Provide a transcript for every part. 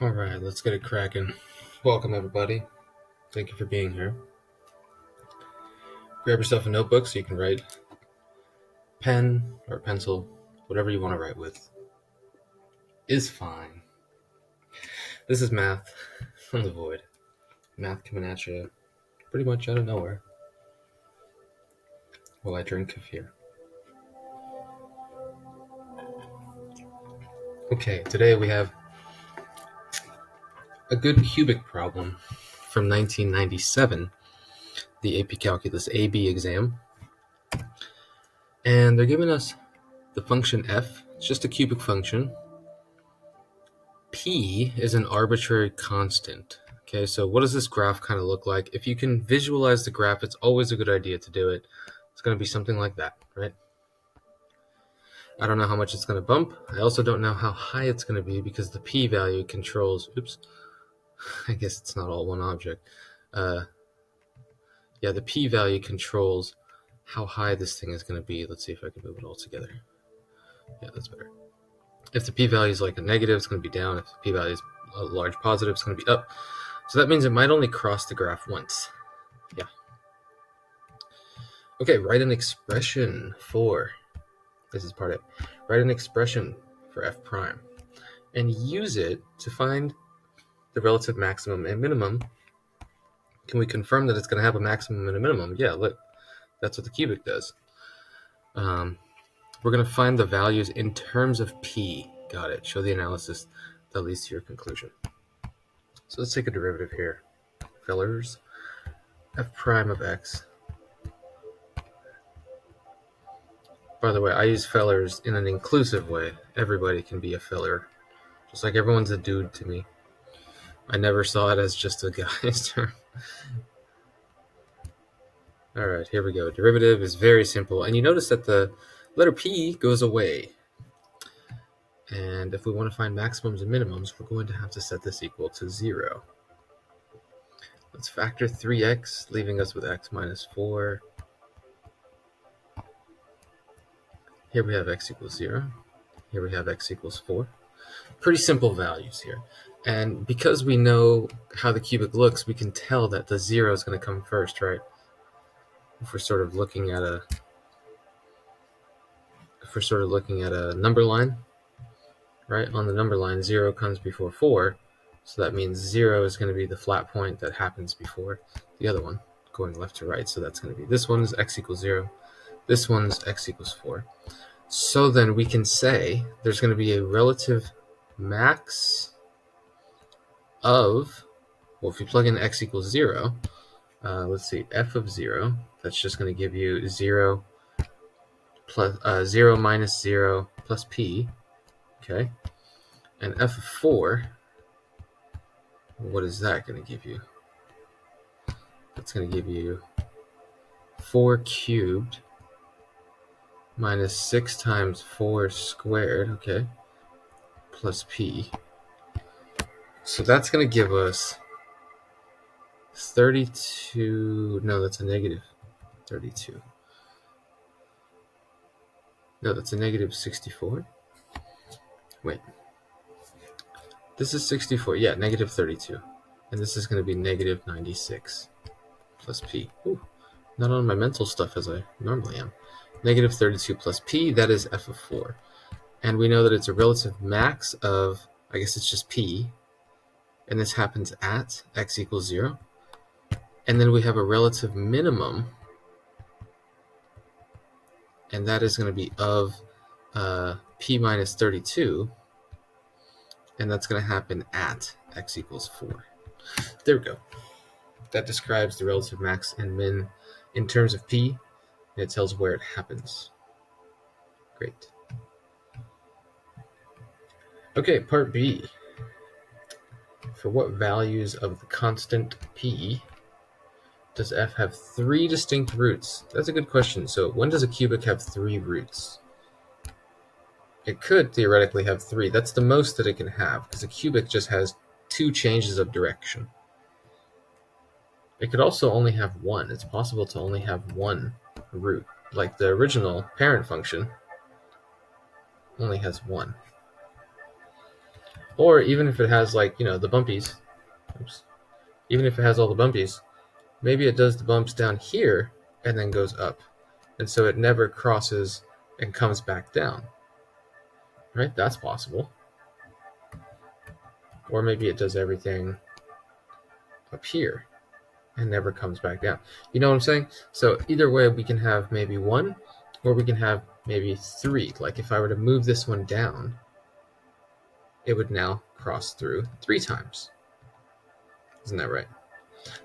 All right, let's get it cracking. Welcome, everybody. Thank you for being here. Grab yourself a notebook so you can write pen or pencil, whatever you want to write with is fine. This is math from the void. Math coming at you pretty much out of nowhere while I drink kefir. Okay, today we have a good cubic problem from 1997, the AP Calculus AB exam. And they're giving us the function f. It's just a cubic function. P is an arbitrary constant. Okay, so what does this graph kind of look like? If you can visualize the graph, it's always a good idea to do it. It's going to be something like that, right? I don't know how much it's going to bump. I also don't know how high it's going to be because the P value controls, I guess it's not all one object. The P value controls how high this thing is going to be. Let's see if I can move it all together. Yeah, that's better. If the P value is like a negative, it's going to be down. If the P value is a large positive, it's going to be up. So that means it might only cross the graph once. Yeah. Okay, write an expression for, this is part A, write an expression for f prime and use it to find the relative maximum and minimum. Can we confirm that it's going to have a maximum and a minimum? Yeah, look, that's what the cubic does. We're going to find the values in terms of P. Got it. Show the analysis that leads to your conclusion. So let's take a derivative here. Fillers, f prime of x. By the way, I use fillers in an inclusive way. Everybody can be a filler. Just like everyone's a dude to me. I never saw it as just a guy's term. Alright, here we go. Derivative is very simple. And you notice that the letter P goes away. And if we want to find maximums and minimums, we're going to have to set this equal to 0. Let's factor 3x, leaving us with x minus 4. Here we have x equals 0. Here we have x equals 4. Pretty simple values here. And because we know how the cubic looks, we can tell that the 0 is going to come first, right? If we're sort of looking at a number line, right? On the number line, 0 comes before 4. So that means 0 is going to be the flat point that happens before the other one, going left to right. So that's going to be, this one is x equals 0. This one's x equals 4. So then we can say there's going to be a relative max of, well, if you plug in x equals 0, let's see, f of 0, that's just going to give you 0 plus 0 minus 0 plus p, okay? And f of 4, what is that going to give you? That's going to give you 4 cubed minus 6 times 4 squared, okay, plus p. So that's going to give us 32, no, that's a negative 32. No, that's a negative 64. Wait. This is 64, yeah, negative 32. And this is going to be negative 96 plus p. Ooh, not on my mental stuff as I normally am. Negative 32 plus p, that is f of 4. And we know that it's a relative max of, I guess it's just p. And this happens at x equals 0. And then we have a relative minimum. And that is going to be of p minus 32. And that's going to happen at x equals 4. There we go. That describes the relative max and min in terms of p, and it tells where it happens. Great. Okay, part B. For what values of the constant p does f have 3 distinct roots? That's a good question. So when does a cubic have 3 roots? It could theoretically have 3. That's the most that it can have, because a cubic just has 2 changes of direction. It could also only have 1. It's possible to only have 1 root. Like the original parent function only has 1. Or even if it has, like, the bumpies, oops, even if it has all the bumpies, maybe it does the bumps down here and then goes up. And so it never crosses and comes back down. Right? That's possible. Or maybe it does everything up here and never comes back down. You know what I'm saying? So either way, we can have maybe 1, or we can have maybe 3. Like if I were to move this one down, it would now cross through 3 times. Isn't that right?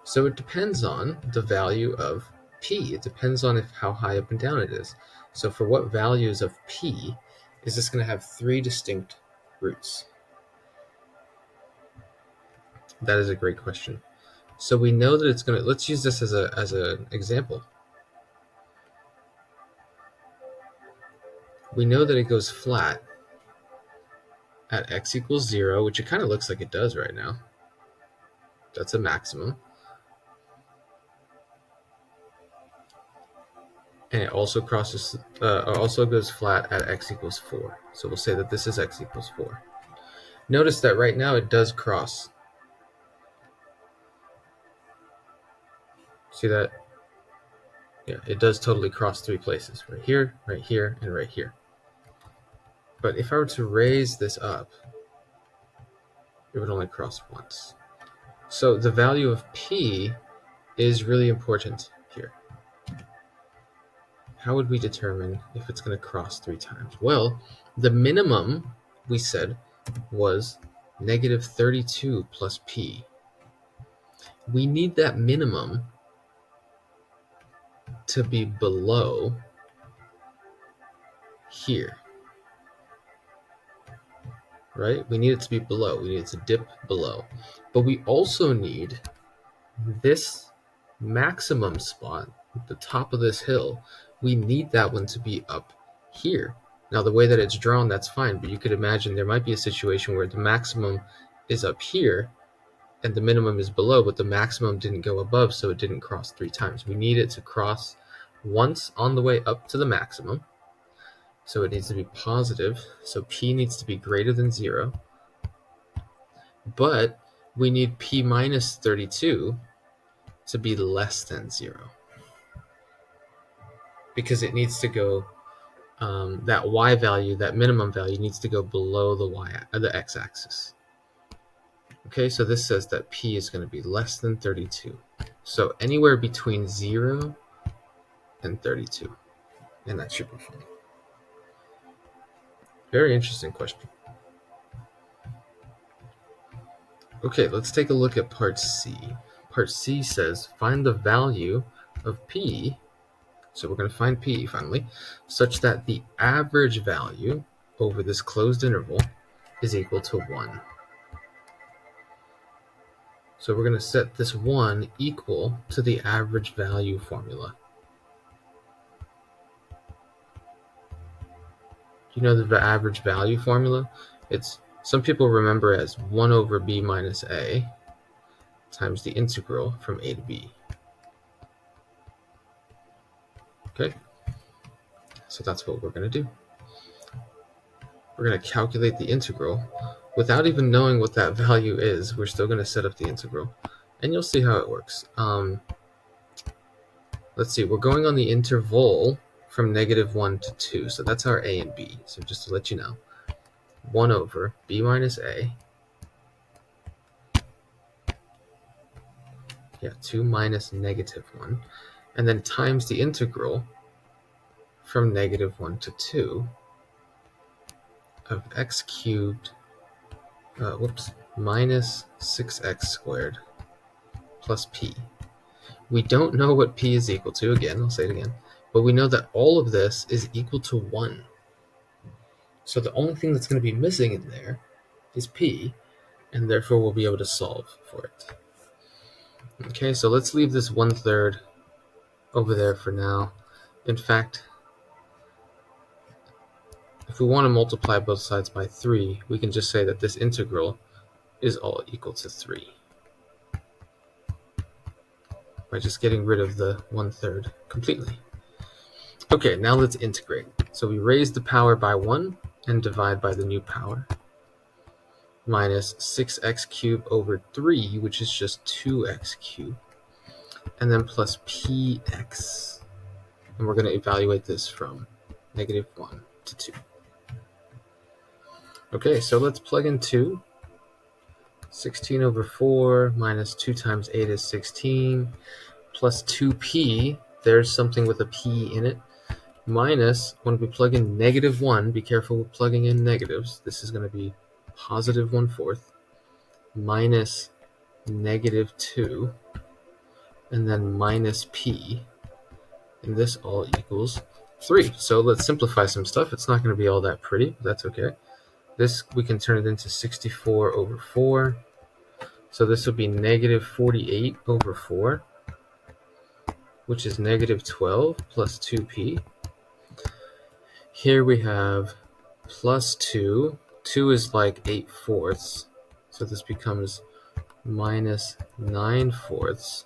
So it depends on the value of p. It depends on how high up and down it is. So for what values of p is this going to have 3 distinct roots? That is a great question. So we know that it's going to, let's use this as an example. We know that it goes flat at x equals 0, which it kind of looks like it does right now. That's a maximum. And it also also goes flat at x equals 4. So we'll say that this is x equals 4. Notice that right now it does cross. See that? Yeah, it does totally cross 3 places. Right here, and right here. But if I were to raise this up, it would only cross once. So the value of p is really important here. How would we determine if it's going to cross 3 times? Well, the minimum we said was negative 32 plus p. We need that minimum to be below here. Right? We need it to be below. We need it to dip below. But we also need this maximum spot at the top of this hill. We need that one to be up here. Now, the way that it's drawn, that's fine, but you could imagine there might be a situation where the maximum is up here and the minimum is below, but the maximum didn't go above, so it didn't cross 3 times. We need it to cross once on the way up to the maximum. So it needs to be positive. So p needs to be greater than 0. But we need p minus 32 to be less than 0. Because it needs to go, that y value, that minimum value, needs to go below the x-axis. Okay, so this says that p is going to be less than 32. So anywhere between 0 and 32. And that should be fine. Very interesting question. Okay, let's take a look at part C. Part C says, find the value of p, so we're going to find p finally, such that the average value over this closed interval is equal to 1. So we're going to set this 1 equal to the average value formula. You know the average value formula? It's, some people remember as 1 over b minus a times the integral from a to b. Okay, so that's what we're going to do. We're going to calculate the integral without even knowing what that value is. We're still going to set up the integral, and you'll see how it works. Let's see, we're going on the interval from -1 to 2, so that's our a and b. So just to let you know, 1 over b minus a, 2 minus -1, and then times the integral from -1 to 2 of x cubed, minus 6x squared plus p. We don't know what p is equal to, again, I'll say it again, but we know that all of this is equal to 1. So the only thing that's going to be missing in there is p, and therefore we'll be able to solve for it. Okay, so let's leave this 1/3 over there for now. In fact, if we want to multiply both sides by 3, we can just say that this integral is all equal to 3. By just getting rid of the 1/3 completely. Okay, now let's integrate. So we raise the power by 1 and divide by the new power. minus 6x cubed over 3, which is just 2x cubed, and then plus px. And we're going to evaluate this from negative 1 to 2. Okay, so let's plug in 2. 16 over 4 minus 2 times 8 is 16, plus 2p, there's something with a p in it, minus, when we plug in negative 1, be careful with plugging in negatives, this is going to be positive 1/4, minus negative 2, and then minus p, and this all equals 3. So let's simplify some stuff. It's not going to be all that pretty, but that's okay. This, we can turn it into 64 over 4. So this will be negative 48 over 4, which is negative 12 plus 2p. Here we have plus 2. 2 is like 8/4. So this becomes minus 9/4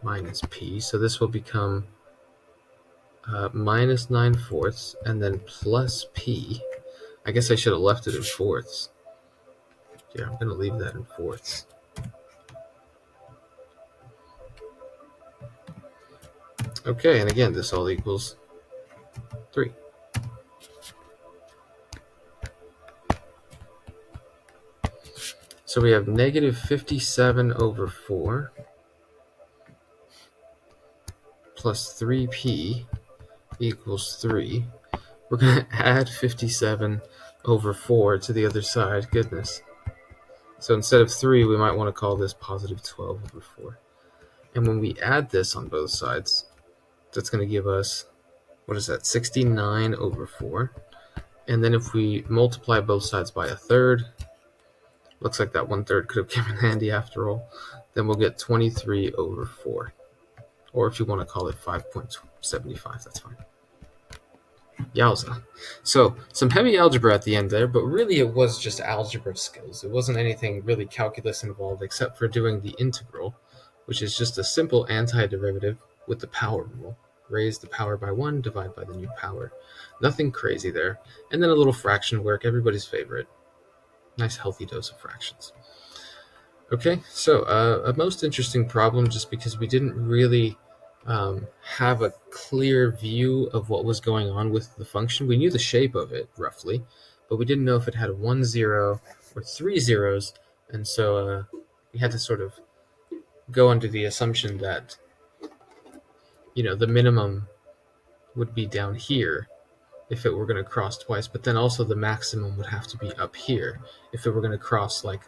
minus p. So this will become minus 9/4 and then plus p. I guess I should have left it in fourths. Yeah, I'm going to leave that in fourths. Okay, and again, this all equals 3. So we have negative 57 over 4 plus 3p equals 3. We're going to add 57 over 4 to the other side. Goodness. So instead of 3, we might want to call this positive 12 over 4. And when we add this on both sides, that's going to give us, what is that, 69 over 4. And then if we multiply both sides by a third, looks like that 1/3 could have come in handy after all, then we'll get 23 over 4. Or if you want to call it 5.75, that's fine. Yowza. So some heavy algebra at the end there, but really it was just algebra skills. It wasn't anything really calculus involved except for doing the integral, which is just a simple antiderivative with the power rule. Raise the power by 1, divide by the new power. Nothing crazy there. And then a little fraction work, everybody's favorite. Nice healthy dose of fractions. Okay, so a most interesting problem just because we didn't really have a clear view of what was going on with the function. We knew the shape of it roughly, but we didn't know if it had 1 0 or 3 zeros, and so we had to sort of go under the assumption that, you know, the minimum would be down here if it were going to cross twice, but then also the maximum would have to be up here if it were going to cross like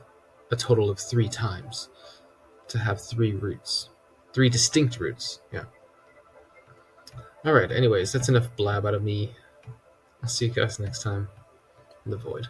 a total of 3 times to have 3 roots. 3 distinct roots, yeah. Alright, anyways, that's enough blab out of me. I'll see you guys next time in the void.